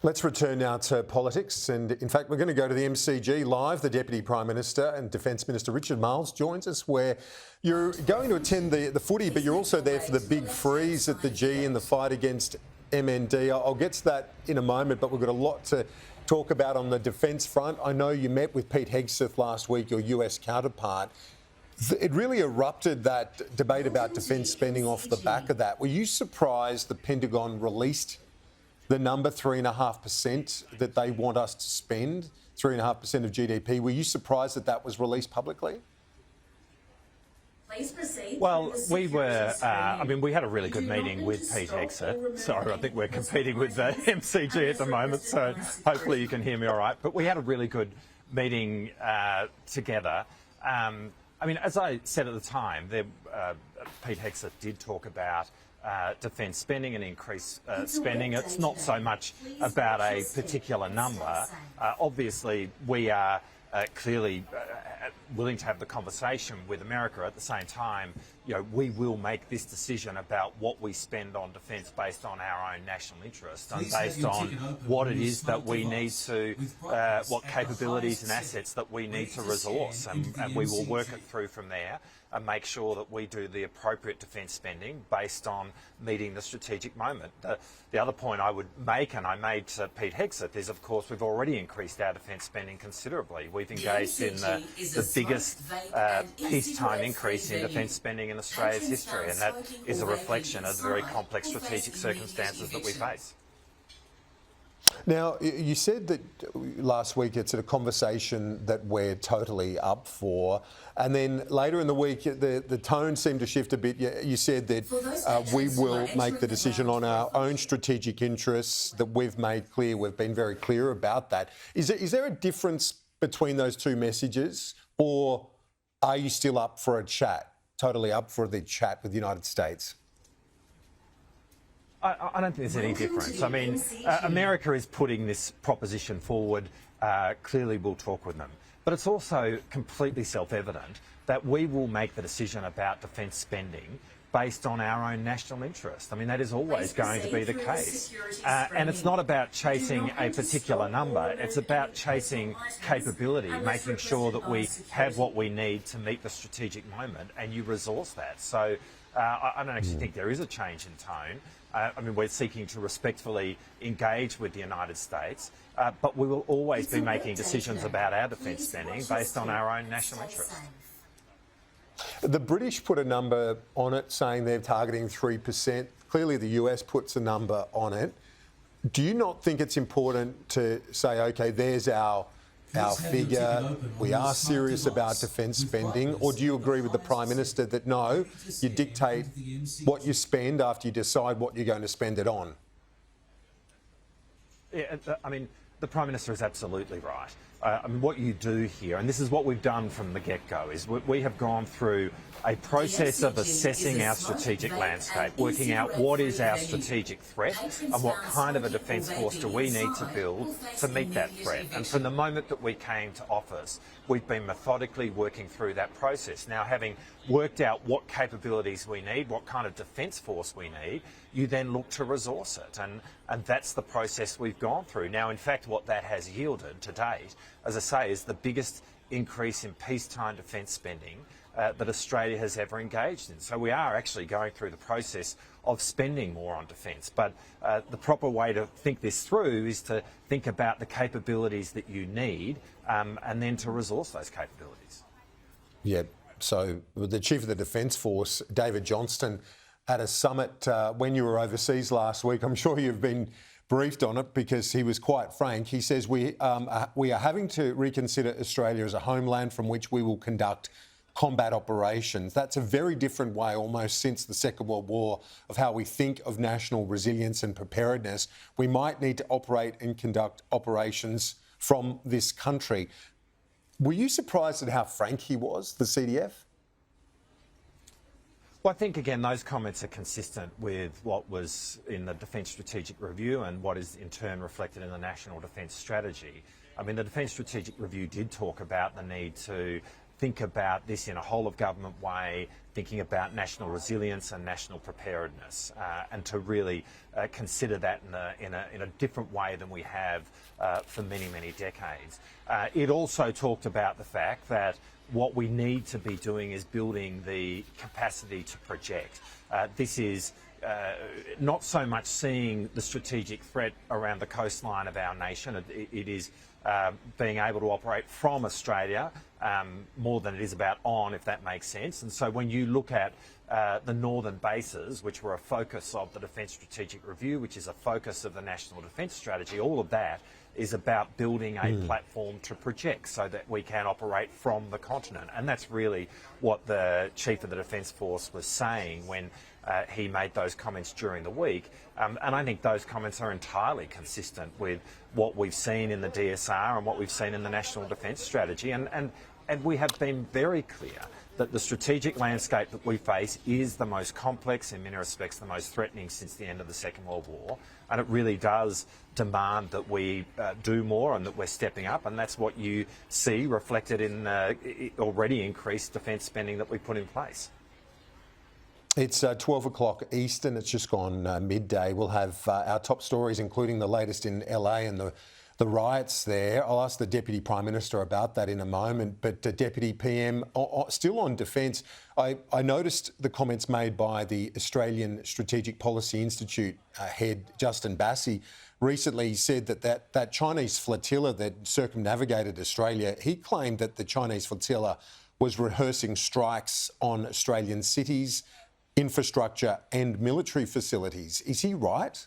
Let's return now to politics, and in fact we're going to go to the MCG live. The Deputy Prime Minister and Defence Minister Richard Marles joins us, where you're going to attend the footy, but you're also there for the big freeze at the G in the fight against MND. I'll get to that in a moment, but we've got a lot to talk about on the defence front. I know you met with Pete Hegseth last week, your US counterpart. It really erupted, that debate about defence spending, off the back of that. Were you surprised the Pentagon released the number 3.5% that they want us to spend, 3.5% of GDP? Were you surprised that that was released publicly? Please proceed. Well, we were, we had a really good meeting with Pete Hegseth. Sorry, I think we're competing with the MCG at the moment, so hopefully you can hear me all right. But we had a really good meeting together. As I said at the time, Pete Hegseth did talk about defence spending and increased spending. It's not so much about a particular number. Obviously, we are clearly willing to have the conversation with America. At the same time, we will make this decision about what we spend on defence based on our own national interest and based on what it is that we need to, what capabilities and assets that we need to resource, and we will work it through from there and make sure that we do the appropriate defence spending based on meeting the strategic moment. The other point I would make, and I made to Pete Hegseth, is of course we've already increased our defence spending considerably. We've engaged in the biggest peacetime increase in defence spending in Australia's history, and that is a reflection of the very complex strategic circumstances that we face. Now, you said that last week it's a conversation that we're totally up for, and then later in the week the tone seemed to shift a bit. You said that we will make the decision on our own strategic interests, that we've made clear, we've been very clear about that. Is there a difference between those two messages, or are you still up for a chat, totally up for the chat with the United States? I don't think there's any difference. America is putting this proposition forward. Clearly, we'll talk with them. But it's also completely self-evident that we will make the decision about defence spending based on our own national interest. That is always going to be the case. And it's not about chasing a particular number. It's about chasing capability, making sure that we have what we need to meet the strategic moment, and you resource that. So I don't actually think there is a change in tone. We're seeking to respectfully engage with the United States, but we will always be making decisions about our defence spending based on our own national interests. The British put a number on it, saying they're targeting 3%. Clearly the US puts a number on it. Do you not think it's important to say, OK, there's our figure, we are serious about defence spending, or do you agree with the Prime Minister that no, you dictate what you spend after you decide what you're going to spend it on? Yeah, the Prime Minister is absolutely right. What you do here, and this is what we've done from the get-go, is we have gone through a process of assessing our strategic landscape, working out what is our strategic threat and what kind of a defence force do we need to build to meet that threat. And from the moment that we came to office, we've been methodically working through that process. Now, having worked out what capabilities we need, what kind of defence force we need, you then look to resource it. And that's the process we've gone through. Now, in fact, what that has yielded to date, as I say, is the biggest increase in peacetime defence spending that Australia has ever engaged in. So we are actually going through the process of spending more on defence. But the proper way to think this through is to think about the capabilities that you need and then to resource those capabilities. Yeah, so the Chief of the Defence Force, David Johnston, at a summit when you were overseas last week, I'm sure you've been briefed on it because he was quite frank. He says we are having to reconsider Australia as a homeland from which we will conduct combat operations. That's a very different way, almost since the Second World War, of how we think of national resilience and preparedness. We might need to operate and conduct operations from this country. Were you surprised at how frank he was, the CDF? Well, I think, again, those comments are consistent with what was in the Defence Strategic Review and what is in turn reflected in the National Defence Strategy. The Defence Strategic Review did talk about the need to think about this in a whole-of-government way, thinking about national resilience and national preparedness, and to really consider that in a different way than we have for many, many decades. It also talked about the fact that what we need to be doing is building the capacity to project. This is not so much seeing the strategic threat around the coastline of our nation. It is being able to operate from Australia more than it is about on, if that makes sense. And so when you look at the northern bases, which were a focus of the Defence Strategic Review, which is a focus of the National Defence Strategy, all of that is about building a platform to project so that we can operate from the continent. And that's really what the Chief of the Defence Force was saying when he made those comments during the week. And I think those comments are entirely consistent with what we've seen in the DSR and what we've seen in the National Defence Strategy. And we have been very clear that the strategic landscape that we face is the most complex, in many respects the most threatening since the end of the Second World War, and it really does demand that we do more and that we're stepping up, and that's what you see reflected in already increased defence spending that we put in place. It's 12 o'clock Eastern, it's just gone midday. We'll have our top stories, including the latest in LA and the riots there. I'll ask the Deputy Prime Minister about that in a moment, but Deputy PM, still on defence, I noticed the comments made by the Australian Strategic Policy Institute head, Justin Bassey. Recently he said that Chinese flotilla that circumnavigated Australia, he claimed that the Chinese flotilla was rehearsing strikes on Australian cities, infrastructure and military facilities. Is he right?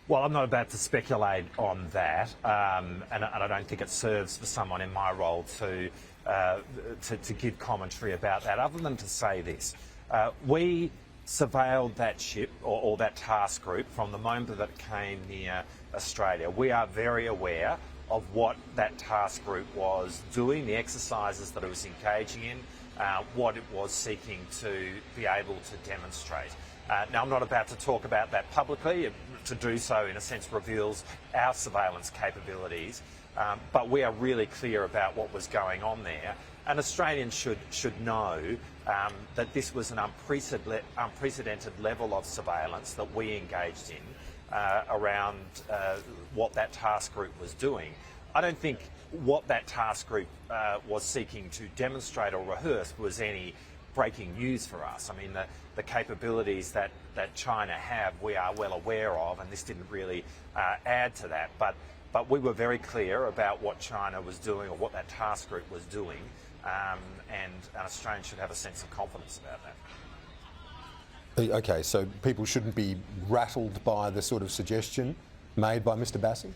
Well, I'm not about to speculate on that, and I don't think it serves for someone in my role to give commentary about that, other than to say this. We surveilled that ship or that task group from the moment that it came near Australia. We are very aware of what that task group was doing, the exercises that it was engaging in, what it was seeking to be able to demonstrate. Now, I'm not about to talk about that publicly. To do so, in a sense, reveals our surveillance capabilities, but we are really clear about what was going on there. And Australians should know that this was an unprecedented level of surveillance that we engaged in around what that task group was doing. I don't think what that task group was seeking to demonstrate or rehearse was any breaking news for us. I mean, the capabilities that China have, we are well aware of, and this didn't really add to that. But we were very clear about what China was doing or what that task group was doing, and Australians should have a sense of confidence about that. Okay, so people shouldn't be rattled by the sort of suggestion made by Mr. Bassey?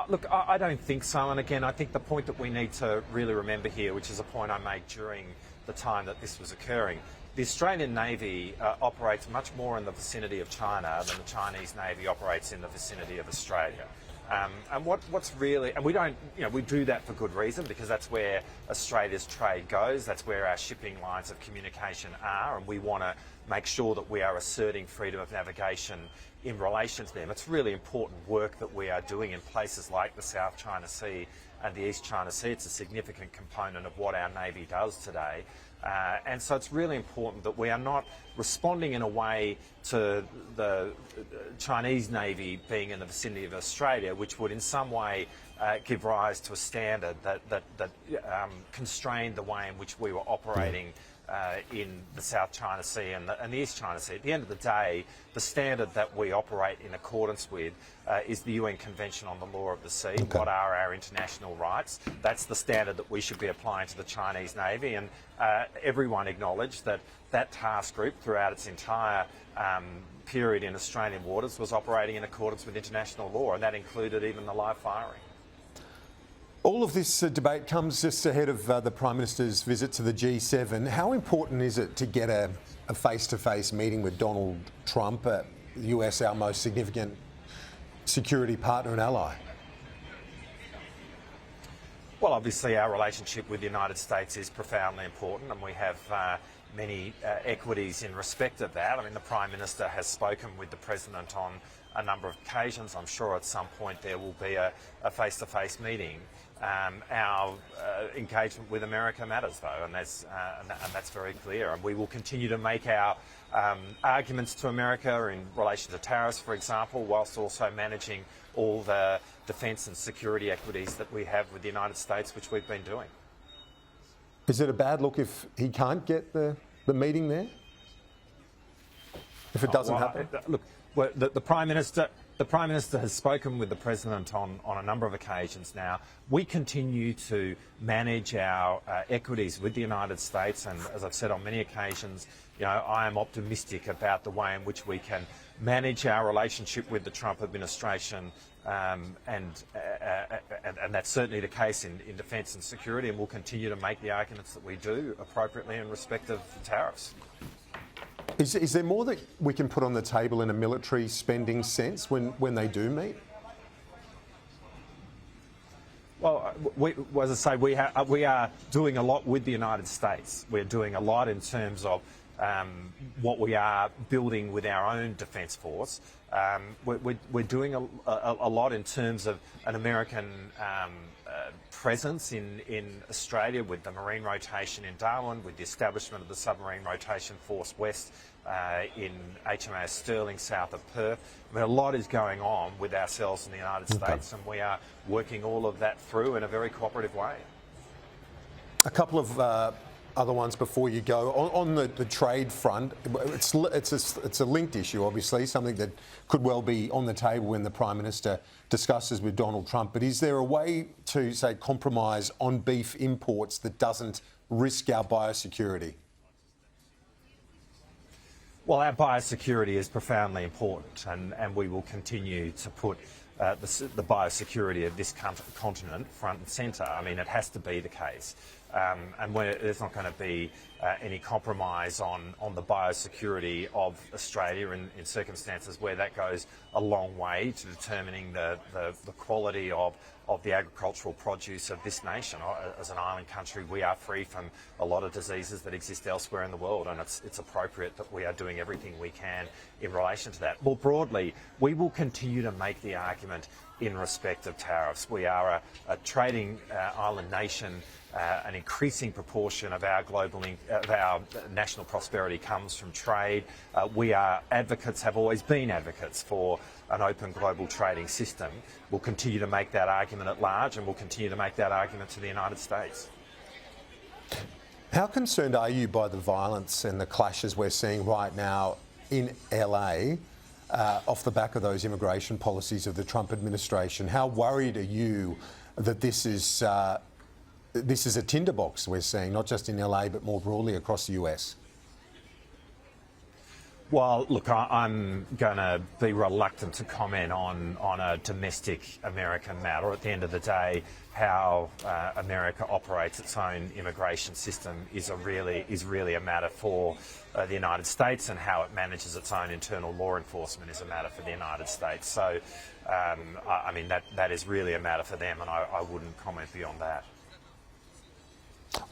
Look, I don't think so. And again, I think the point that we need to really remember here, which is a point I made during the time that this was occurring, the Australian Navy operates much more in the vicinity of China than the Chinese Navy operates in the vicinity of Australia. And what's really, and we don't, we do that for good reason, because that's where Australia's trade goes, that's where our shipping lines of communication are, and we want to make sure that we are asserting freedom of navigation in relation to them. It's really important work that we are doing in places like the South China Sea and the East China Sea. It's a significant component of what our Navy does today. And so it's really important that we are not responding in a way to the Chinese Navy being in the vicinity of Australia, which would in some way give rise to a standard that constrained the way in which we were operating in the South China Sea and the East China Sea. At the end of the day, the standard that we operate in accordance with is the UN Convention on the Law of the Sea. Okay. What are our international rights? That's the standard that we should be applying to the Chinese Navy, and everyone acknowledged that that task group throughout its entire period in Australian waters was operating in accordance with international law, and that included even the live firing. All of this debate comes just ahead of the Prime Minister's visit to the G7. How important is it to get a face-to-face meeting with Donald Trump, the US, our most significant security partner and ally? Well, obviously our relationship with the United States is profoundly important, and we have equities in respect of that. I mean, the Prime Minister has spoken with the President on a number of occasions. I'm sure at some point there will be a face-to-face meeting. Our engagement with America matters, though, and that's very clear. And we will continue to make our arguments to America in relation to tariffs, for example, whilst also managing all the defence and security equities that we have with the United States, which we've been doing. Is it a bad look if he can't get the meeting there? If it doesn't happen? Look, well, the Prime Minister has spoken with the President on a number of occasions now. We continue to manage our equities with the United States, and as I've said on many occasions, I am optimistic about the way in which we can manage our relationship with the Trump administration, and that's certainly the case in defence and security, and we'll continue to make the arguments that we do appropriately in respect of tariffs. Is there more that we can put on the table in a military spending sense when they do meet? Well, as I say, we are doing a lot with the United States. We're doing a lot in terms of what we are building with our own defence force. We're doing a lot in terms of an American presence in Australia with the Marine rotation in Darwin, with the establishment of the Submarine Rotation Force West in HMAS Stirling south of Perth. I mean, a lot is going on with ourselves in the United States, and we are working all of that through in a very cooperative way. A couple of other ones before you go. On the trade front, it's a linked issue, obviously, something that could well be on the table when the Prime Minister discusses with Donald Trump. But is there a way to, say, compromise on beef imports that doesn't risk our biosecurity? Well, our biosecurity is profoundly important, and we will continue to put the biosecurity of this continent front and centre. I mean, it has to be the case. And there's not going to be any compromise on the biosecurity of Australia in circumstances where that goes a long way to determining the quality of the agricultural produce of this nation. As an island country, we are free from a lot of diseases that exist elsewhere in the world, and it's appropriate that we are doing everything we can in relation to that. More broadly, we will continue to make the argument in respect of tariffs. We are a trading island nation. An increasing proportion of our national prosperity comes from trade. We are advocates, have always been advocates for an open global trading system. We'll continue to make that argument at large, and we'll continue to make that argument to the United States. How concerned are you by the violence and the clashes we're seeing right now in LA off the back of those immigration policies of the Trump administration? How worried are you that this is a tinderbox we're seeing, not just in LA, but more broadly across the US? Well, look, I'm going to be reluctant to comment on a domestic American matter. At the end of the day, how America operates its own immigration system is really a matter for the United States, and how it manages its own internal law enforcement is a matter for the United States. So, I mean, that is really a matter for them, and I wouldn't comment beyond that.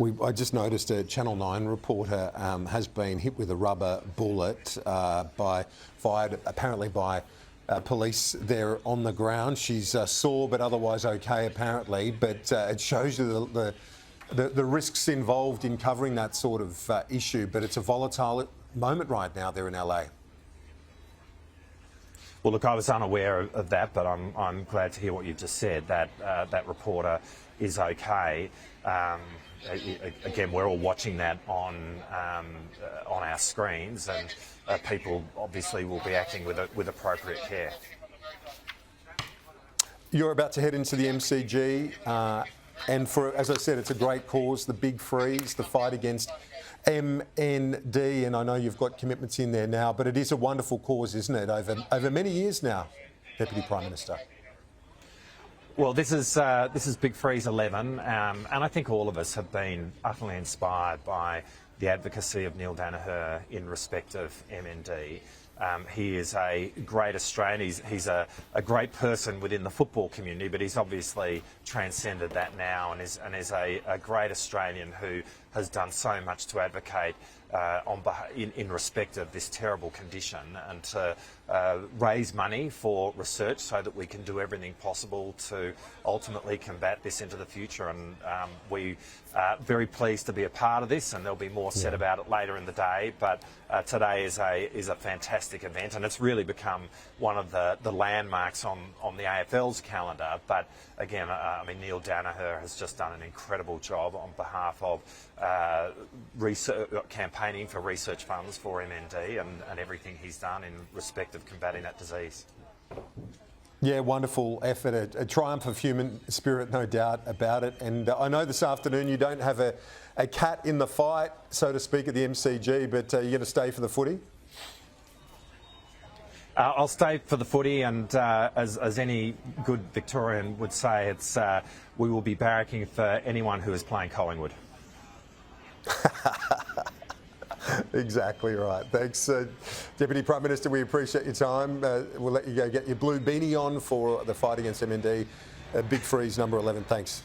I just noticed a Channel 9 reporter has been hit with a rubber bullet fired apparently by police there on the ground. She's sore but otherwise okay apparently, but it shows you the risks involved in covering that sort of issue. But it's a volatile moment right now there in LA. Well, look, I was unaware of that, but I'm glad to hear what you've just said, that that reporter is okay. Again, we're all watching that on our screens, and people obviously will be acting with appropriate care. You're about to head into the MCG, and as I said, it's a great cause, the big freeze, the fight against MND, and I know you've got commitments in there now, but it is a wonderful cause, isn't it, over many years now, Deputy Prime Minister? Well, this is Big Freeze 11, and I think all of us have been utterly inspired by the advocacy of Neil Danaher in respect of MND. He is a great Australian. He's a great person within the football community, but he's obviously transcended that now, and is a great Australian who has done so much to advocate in respect of this terrible condition and to raise money for research so that we can do everything possible to ultimately combat this into the future. And we are very pleased to be a part of this, and there'll be more said about it later in the day. But today is a fantastic event, and it's really become one of the landmarks on the AFL's calendar. But again, I mean, Neil Danaher has just done an incredible job on behalf of campaigning for research funds for MND and everything he's done in respect of combating that disease. Yeah, wonderful effort, a triumph of human spirit, no doubt about it. And I know this afternoon you don't have a cat in the fight, so to speak, at the MCG, but you're going to stay for the footy? I'll stay for the footy, and as any good Victorian would say, it's we will be barracking for anyone who is playing Collingwood. Exactly right. Thanks, Deputy Prime Minister. We appreciate your time. We'll let you go get your blue beanie on for the fight against MND. Big Freeze, number 11. Thanks.